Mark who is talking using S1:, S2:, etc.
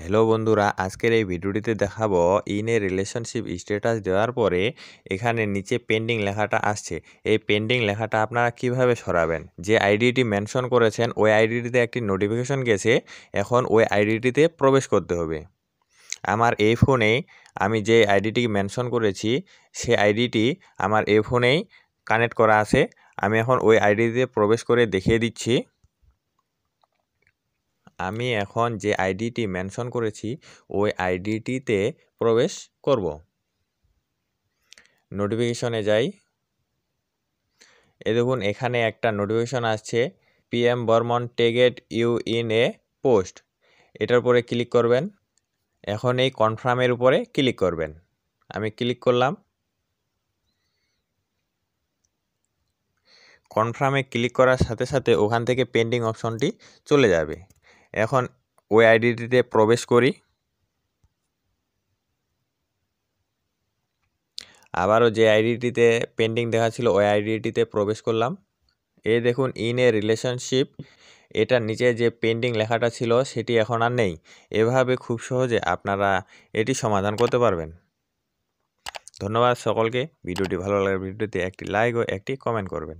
S1: Hello বন্ধুরা, আজকের এই ভিডিওটিতে দেখাবো ইন এ রিলেশনশিপ স্ট্যাটাস দেওয়ার পরে এখানে নিচে পেন্ডিং লেখাটা আসছে। এই পেন্ডিং লেখাটা আপনারা কিভাবে সরাবেন। যে আইডিটি মেনশন করেছেন ওই আইডিটিতে একটি নোটিফিকেশন গেছে, এখন ওই আইডিটিতে প্রবেশ করতে হবে। আমার এই ফোনে আমি যে আইডিটি মেনশন করেছি সেই আইডিটি আমার এই ফোনেই কানেক্ট করা আছে। আমি এখন ওই আইডিতে প্রবেশ করে দেখিয়ে দিচ্ছি। আমি এখন যে আইডিটি মেনশন করেছি ওই আইডিটিতে প্রবেশ করব। নোটিফিকেশনে যাই। দেখুন এখানে একটা নোটিফিকেশন আসছে, PM Barman tagged you in a post. এটার উপরে ক্লিক করবেন। এখন এই কনফার্মের উপরে ক্লিক করবেন। আমি ক্লিক করলাম। কনফার্মে ক্লিক করার সাথে সাথে ওখান থেকে পেন্ডিং অপশনটি চলে যাবে। এখন ওই আইডিটিতে প্রবেশ করি। আবারও যে আইডিটিতে পেন্ডিং দেখাচ্ছিল ওই আইডিটিতে প্রবেশ করলাম। এই দেখুন ইন এ রিলেশনশিপ, এটার নিচে যে পেন্ডিং লেখাটা ছিল সেটি এখন আর নেই। এভাবে খুব সহজে আপনারা এটি সমাধান করতে পারবেন। ধন্যবাদ সকলকে। ভিডিওটি ভালো লাগলে ভিডিওতে একটি লাইক ও একটি কমেন্ট করবেন।